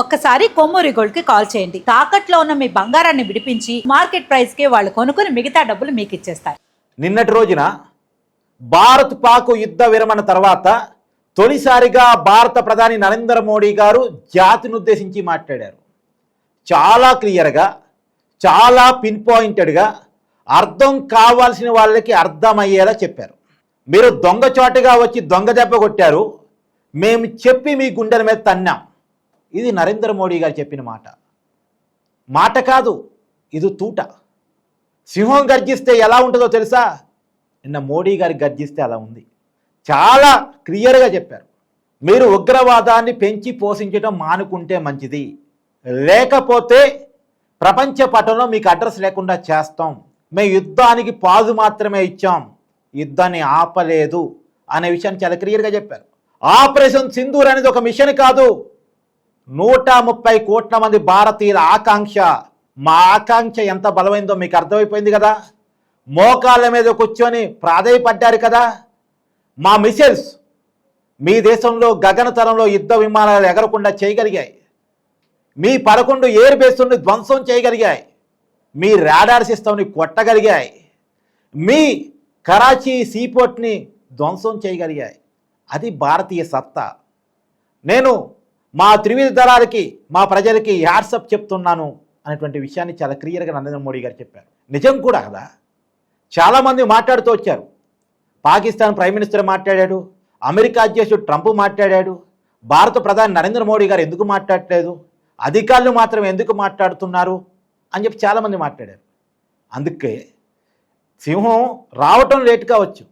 ఒక్కసారి కొమ్మూరి గోల్డ్ కి కాల్ చేయండి. తాకట్లో ఉన్న మీ బంగారాన్ని విడిపించి మార్కెట్ ప్రైస్ కి వాళ్ళు కొనుక్కుని మిగతా డబ్బులు మీకు ఇచ్చేస్తారు. నిన్నటి రోజున భారత్ పాక్ యుద్ధ విరమణ తర్వాత తొలిసారిగా భారత ప్రధాని నరేంద్ర మోడీ గారు జాతిని ఉద్దేశించి మాట్లాడారు. చాలా క్లియర్గా, చాలా పిన్ పాయింటెడ్గా, అర్థం కావాల్సిన వాళ్ళకి అర్థమయ్యేలా చెప్పారు. మీరు దొంగచాటుగా వచ్చి దొంగ దెబ్బ కొట్టారు, మేము చెప్పి మీ గుండెల మీద తన్నాం. ఇది నరేంద్ర మోడీ గారు చెప్పిన మాట కాదు, ఇది తూట. సింహం గర్జిస్తే ఎలా ఉంటుందో తెలుసా? నిన్న మోడీ గారికి గర్జిస్తే అలా ఉంది. చాలా క్లియర్గా చెప్పారు. మీరు ఉగ్రవాదాన్ని పెంచి పోషించడం మానుకుంటే మంచిది, లేకపోతే ప్రపంచ పటంలో మీకు అడ్రస్ లేకుండా చేస్తాం. మేము యుద్ధానికి పాజు మాత్రమే ఇచ్చాం, యుద్ధాన్ని ఆపలేదు అనే విషయాన్ని చాలా క్లియర్గా చెప్పారు. ఆపరేషన్ సింధూర్ అనేది ఒక మిషన్ కాదు, 130 కోట్ల మంది భారతీయుల ఆకాంక్ష. మా ఆకాంక్ష ఎంత బలమైందో మీకు అర్థమైపోయింది కదా. మోకాళ్ళ మీద కూర్చొని ప్రాధేయపడ్డారు కదా. మా మిసైల్స్ మీ దేశంలో గగనతలంలో యుద్ధ విమానాలు ఎగరకుండా చేయగలిగాయి. మీ 11 ఎయిర్ బేస్ని ధ్వంసం చేయగలిగాయి. మీ రాడార్ సిస్టమ్ని కొట్టగలిగాయి. మీ కరాచీ సీపోర్ట్ని ధ్వంసం చేయగలిగాయి. అది భారతీయ సత్తా. నేను మా త్రివిధ దళాలకి, మా ప్రజలకి హ్యాట్సప్ చెప్తున్నాను అనేటువంటి విషయాన్ని చాలా క్లియర్గా నరేంద్ర మోడీ గారు చెప్పారు. నిజం కూడా కదా. చాలామంది మాట్లాడుతూ వచ్చారు. పాకిస్తాన్ ప్రైమ్ మినిస్టర్ మాట్లాడాడు, అమెరికా అధ్యక్షుడు ట్రంప్ మాట్లాడాడు, భారత ప్రధాని నరేంద్ర మోడీ గారు ఎందుకు మాట్లాడలేదు, అధికారులు మాత్రం ఎందుకు మాట్లాడుతున్నారు అని చెప్పి చాలామంది మాట్లాడారు. అందుకే సింహం రావటం లేట్ కావచ్చు,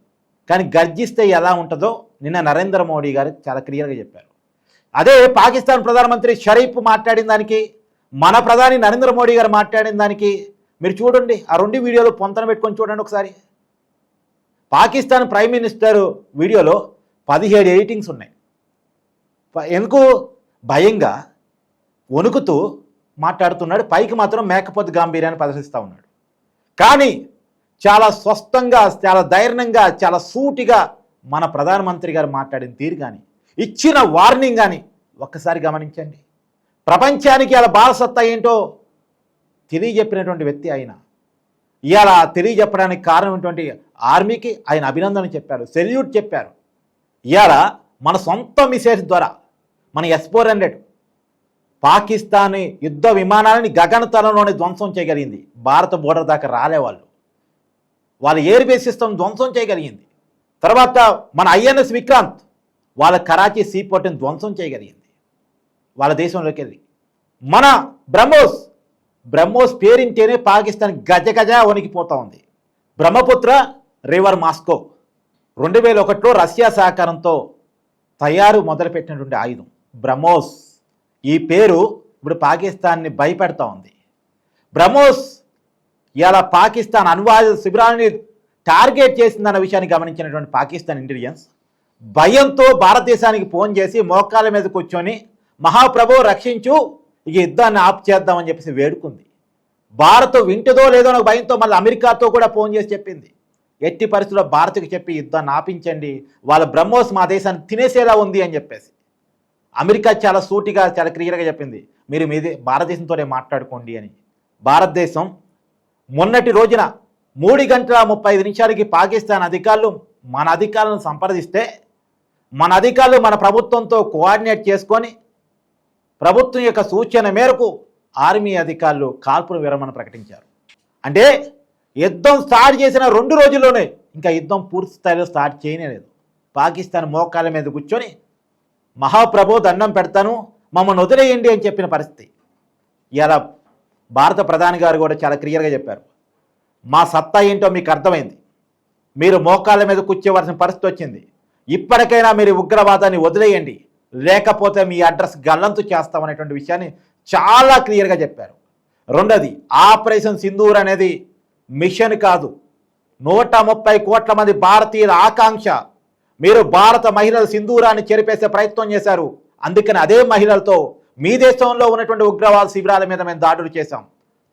కానీ గర్జిస్తే ఎలా ఉంటుందో నిన్న నరేంద్ర మోడీ గారు చాలా క్లియర్గా చెప్పారు. అదే పాకిస్తాన్ ప్రధానమంత్రి షరీఫ్ మాట్లాడిన దానికి, మన ప్రధాని నరేంద్ర మోడీ గారు మాట్లాడిన దానికి మీరు చూడండి. ఆ 2 వీడియోలు పొంతన పెట్టుకొని చూడండి ఒకసారి. పాకిస్తాన్ ప్రైమ్ మినిస్టర్ వీడియోలో 17 ఎడిటింగ్స్ ఉన్నాయి. ఎందుకు? భయంగా వణుకుతూ మాట్లాడుతున్నాడు. పైకి మాత్రం మేకపోతు గాంభీర్యాన్ని ప్రదర్శిస్తూ ఉన్నాడు. కానీ చాలా స్పష్టంగా, చాలా ధైర్యంగా, చాలా సూటిగా మన ప్రధానమంత్రి గారు మాట్లాడిన తీరు కానీ, ఇచ్చిన వార్నింగ్ కానీ ఒక్కసారి గమనించండి. ప్రపంచానికి అలా బాలసత్తా ఏంటో తెలియజెప్పినటువంటి వ్యక్తి ఆయన. ఇవాళ తెలియజెప్పడానికి కారణమైనటువంటి ఆర్మీకి ఆయన అభినందన చెప్పారు, సెల్యూట్ చెప్పారు. ఇవాళ మన సొంత మిసైల్స్ ద్వారా మన S-400 పాకిస్తాన్ యుద్ధ విమానాలని గగనతలంలోనే ధ్వంసం చేయగలిగింది. భారత బోర్డర్ దాకా రాలే వాళ్ళ ఎయిర్ బేస్ సిస్టమ్ ధ్వంసం చేయగలిగింది. తర్వాత మన INS విక్రాంత్ వాళ్ళ కరాచీ సీపోర్ట్ని ధ్వంసం చేయగలిగింది వాళ్ళ దేశంలోకి వెళ్ళి. మన బ్రహ్మోస్ పేరింటేనే పాకిస్తాన్ గజ వణికిపోతూ ఉంది. బ్రహ్మపుత్ర రివర్ మాస్కో 2001లో రష్యా సహకారంతో తయారు మొదలుపెట్టినటువంటి ఆయుధం బ్రహ్మోస్. ఈ పేరు ఇప్పుడు పాకిస్తాన్ని భయపెడతా ఉంది. బ్రహ్మోస్ ఇలా పాకిస్తాన్ అణ్వాయుధ శిబిరాలని టార్గెట్ చేసిందన్న విషయాన్ని గమనించినటువంటి పాకిస్తాన్ ఇంటెలిజెన్స్ భయంతో భారతదేశానికి ఫోన్ చేసి మోకాళ్ళ మీద కూర్చొని, మహాప్రభు రక్షించు, ఇక యుద్ధాన్ని ఆప్ చేద్దామని చెప్పేసి వేడుకుంది. భారత్ వింటదో లేదో నాకు భయంతో మళ్ళీ అమెరికాతో కూడా ఫోన్ చేసి చెప్పింది, ఎట్టి పరిస్థితుల్లో భారత్కి చెప్పి యుద్ధాన్ని ఆపించండి, వాళ్ళ బ్రహ్మోస్ మా దేశాన్ని తినేసేలా ఉంది అని చెప్పేసి. అమెరికా చాలా సూటిగా, చాలా క్లియర్గా చెప్పింది, మీరు మీదే భారతదేశంతోనే మాట్లాడుకోండి అని. భారతదేశం మొన్నటి రోజున 3:35 పాకిస్తాన్ అధికారులు మన అధికారులను సంప్రదిస్తే, మన అధికారులు మన ప్రభుత్వంతో కోఆర్డినేట్ చేసుకొని ప్రభుత్వం యొక్క సూచన మేరకు ఆర్మీ అధికారులు కాల్పుల విరమణ ప్రకటించారు. అంటే యుద్ధం స్టార్ట్ చేసిన 2 రోజుల్లోనే ఇంకా యుద్ధం పూర్తి స్థాయిలో స్టార్ట్ చేయలేదు. పాకిస్తాన్ మోకాళ్ళ మీద కూర్చొని మహాప్రభు దండం పెడతాను, మమ్మల్ని వదిలేయండి అని చెప్పిన పరిస్థితి. ఇలా భారత ప్రధాని గారు కూడా చాలా క్లియర్గా చెప్పారు, మా సత్తా ఏంటో మీకు అర్థమైంది, మీరు మోకాళ్ళ మీద కూర్చోవలసిన పరిస్థితి వచ్చింది, ఇప్పటికైనా మీరు ఉగ్రవాదాన్ని వదిలేయండి, లేకపోతే మీ అడ్రస్ గల్లంతు చేస్తామనేటువంటి విషయాన్ని చాలా క్లియర్గా చెప్పారు. రెండోది, ఆపరేషన్ సింధూర్ అనేది మిషన్ కాదు, 130 కోట్ల మంది భారతీయుల ఆకాంక్ష. మీరు భారత మహిళల సింధూరాన్ని చెరిపేసే ప్రయత్నం చేశారు. అందుకని అదే మహిళలతో మీ దేశంలో ఉన్నటువంటి ఉగ్రవాద శిబిరాల మీద మేము దాడులు చేశాం.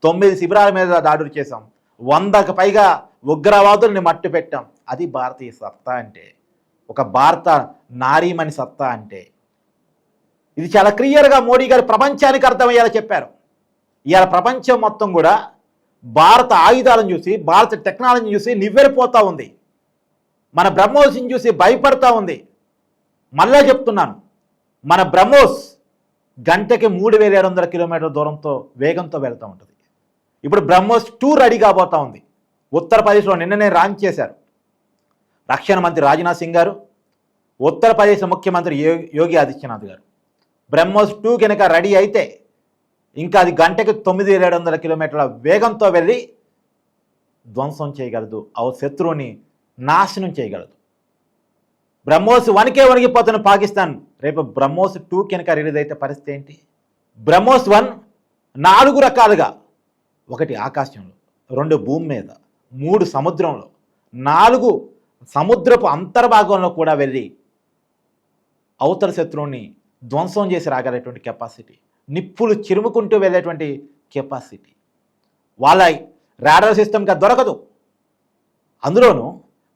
9 శిబిరాల మీద దాడులు చేశాం. 100కు పైగా ఉగ్రవాదుల్ని మట్టు పెట్టాం. అది భారతీయ సత్తా అంటే, ఒక భారత నారీమణి సత్తా అంటే. ఇది చాలా క్లియర్గా మోడీ గారు ప్రపంచానికి అర్థమయ్యేలా చెప్పారు. ఇవాళ ప్రపంచం మొత్తం కూడా భారత ఆయుధాలను చూసి, భారత టెక్నాలజీని చూసి నివ్వెరపోతూ ఉంది. మన బ్రహ్మోస్ని చూసి భయపడతా ఉంది. మళ్ళా చెప్తున్నాను, మన బ్రహ్మోస్ గంటకి 3700 కిలోమీటర్ల దూరంతో వేగంతో వెళ్తూ ఉంటుంది. ఇప్పుడు బ్రహ్మోస్ 2 రెడీ కాబోతా ఉంది. ఉత్తరప్రదేశ్లో నిన్ననే లాంచ్ చేశారు రక్షణ మంత్రి రాజ్నాథ్ సింగ్ గారు, ఉత్తరప్రదేశ్ ముఖ్యమంత్రి యోగి ఆదిత్యనాథ్ గారు. బ్రహ్మోస్ 2 కనుక రెడీ అయితే ఇంకా అది గంటకి 9700 కిలోమీటర్ల వేగంతో వెళ్ళి ధ్వంసం చేయగలదు, ఆ శత్రువుని నాశనం చేయగలదు. బ్రహ్మోస్ 1కే వణిగిపోతున్న పాకిస్తాన్ రేపు బ్రహ్మోస్ 2 కనుక రిలీజ్ అయితే పరిస్థితి ఏంటి? బ్రహ్మోస్ 1 4 రకాలుగా, 1 ఆకాశంలో, 2 భూమి మీద, 3 సముద్రంలో, 4 సముద్రపు అంతర్భాగంలో కూడా వెళ్ళి అవతల శత్రువుని ధ్వంసం చేసి రాగలేటువంటి కెపాసిటీ, నిప్పులు చిరుముకుంటూ వెళ్ళేటువంటి కెపాసిటీ వాళ్ళ రాడార్ సిస్టమ్గా దొరకదు. అందులోనూ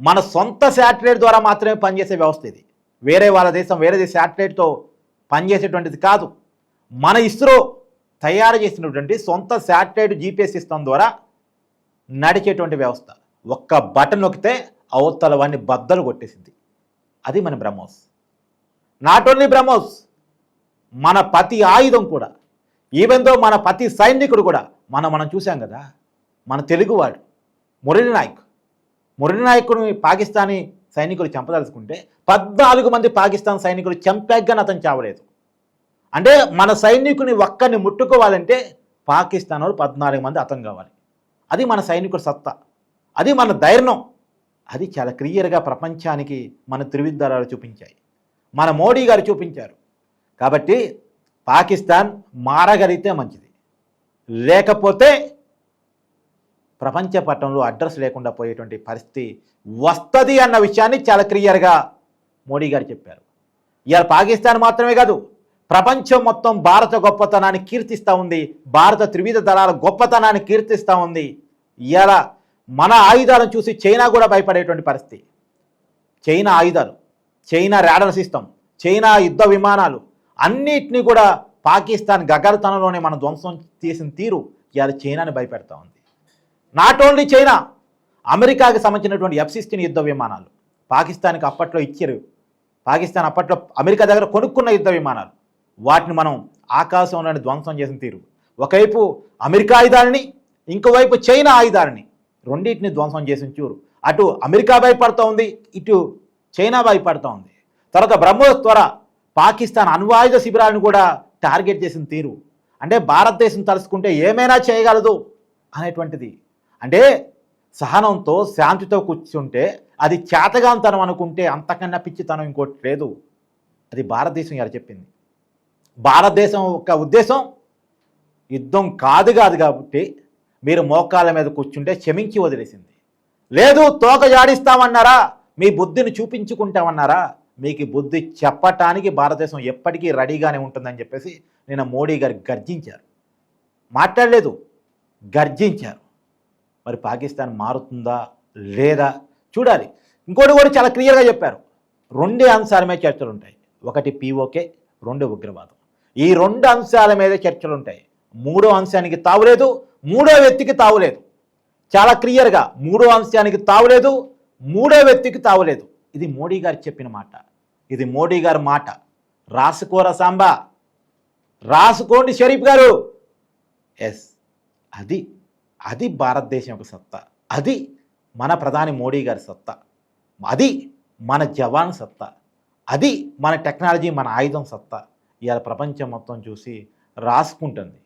మన సొంత శాటిలైట్ ద్వారా మాత్రమే పనిచేసే వ్యవస్థ ఇది. వేరే వాళ్ళ దేశం వేరే శాటిలైట్తో పనిచేసేటువంటిది కాదు. మన ఇస్రో తయారు చేసినటువంటి సొంత శాటిలైట్ జీపీఎస్ సిస్టమ్ ద్వారా నడిచేటువంటి వ్యవస్థ. ఒక్క బటన్ నొక్కితే అవతల వాడిని బద్దలు కొట్టేసింది. అది మన బ్రహ్మోస్. నాట్ ఓన్లీ బ్రహ్మోస్, మన ప్రతి ఆయుధం కూడా, ఈవెన్ దో మన ప్రతి సైనికుడు కూడా, మనం చూసాం కదా, మన తెలుగువాడు మురళీ నాయకుడిని పాకిస్తానీ సైనికులు చంపదలుచుకుంటే 14 మంది పాకిస్తాన్ సైనికులు చంపాగ్గాని అతను చావలేదు. అంటే మన సైనికుని ఒక్కరిని ముట్టుకోవాలంటే పాకిస్తాన్ వాళ్ళు 14 మంది అతం కావాలి. అది మన సైనికుడి సత్తా, అది మన ధైర్యం. అది చాలా క్లియర్గా ప్రపంచానికి మన త్రివిధారాలు చూపించాయి, మన మోడీ గారు చూపించారు. కాబట్టి పాకిస్తాన్ మారగలిగితే మంచిది, లేకపోతే ప్రపంచ పట్టణంలో అడ్రస్ లేకుండా పోయేటువంటి పరిస్థితి వస్తుంది అన్న విషయాన్ని చాలా క్లియర్గా మోడీ గారు చెప్పారు. ఇవాళ పాకిస్తాన్ మాత్రమే కాదు, ప్రపంచం మొత్తం భారత గొప్పతనాన్ని కీర్తిస్తూ ఉంది, భారత త్రివిధ దళాల గొప్పతనాన్ని కీర్తిస్తూ ఉంది. ఇవాళ మన ఆయుధాలను చూసి చైనా కూడా భయపడేటువంటి పరిస్థితి. చైనా ఆయుధాలు, చైనా రాడార్ సిస్టమ్, చైనా యుద్ధ విమానాలు అన్నిటినీ కూడా పాకిస్తాన్ గగనతనంలోనే మనం ధ్వంసం చేసిన తీరు ఇవాళ చైనాని భయపెడతా ఉంది. నాట్ ఓన్లీ చైనా, అమెరికాకి సంబంధించినటువంటి F-16 యుద్ధ విమానాలు పాకిస్తాన్కి అప్పట్లో ఇచ్చారు. పాకిస్తాన్ అప్పట్లో అమెరికా దగ్గర కొనుక్కున్న యుద్ధ విమానాలు, వాటిని మనం ఆకాశంలోనే ధ్వంసం చేసిన తీరు. ఒకవైపు అమెరికా ఆయుధాలని, ఇంకోవైపు చైనా ఆయుధాలని, రెండింటిని ధ్వంసం చేసిన చూరు. అటు అమెరికా భయపడుతూ ఉంది, ఇటు చైనా భయపడుతూ ఉంది. తర్వాత బ్రహ్మోస్ ద్వారా పాకిస్తాన్ అణ్వాయుధ శిబిరాలను కూడా టార్గెట్ చేసిన తీరు. అంటే భారతదేశం తలుచుకుంటే ఏమైనా చేయగలదు అనేటువంటిది. అంటే సహనంతో శాంతితో కూర్చుంటే అది చేతగాంతనం అనుకుంటే అంతకన్నా పిచ్చితనం ఇంకోటి లేదు. అది భారతదేశం ఇలా చెప్పింది. భారతదేశం యొక్క ఉద్దేశం యుద్ధం కాదు కాబట్టి మీరు మోకాళ్ళ మీద కూర్చుంటే క్షమించి వదిలేసింది. లేదు తోక జాడిస్తామన్నారా, మీ బుద్ధిని చూపించుకుంటామన్నారా, మీకు బుద్ధి చెప్పటానికి భారతదేశం ఎప్పటికీ రెడీగానే ఉంటుందని చెప్పేసి నిన్న మోడీ గారు గర్జించారు. మాట్లాడలేదు, గర్జించారు. మరి పాకిస్తాన్ మారుతుందా లేదా చూడాలి. ఇంకోటి కూడా చాలా క్లియర్గా చెప్పారు, 2 అంశాల మీద చర్చలు ఉంటాయి. 1 POK, 2 ఉగ్రవాదం. ఈ 2 అంశాల మీద చర్చలు ఉంటాయి. 3వ అంశానికి తావులేదు, 3వ వ్యక్తికి తావులేదు. చాలా క్లియర్గా 3వ అంశానికి తావులేదు, 3వ వ్యక్తికి తావులేదు. ఇది మోడీ గారు చెప్పిన మాట, ఇది మోడీ గారి మాట. రాసుకోరా సాంబా, రాసుకోండి షరీఫ్ గారు. ఎస్, అది భారతదేశం యొక్క సత్తా, అది మన ప్రధాని మోడీ గారి సత్తా, అది మన జవాన్ సత్తా, అది మన టెక్నాలజీ, మన ఆయుధం సత్తా. ఇవాళ ప్రపంచం మొత్తం చూసి రాసుకుంటుంది.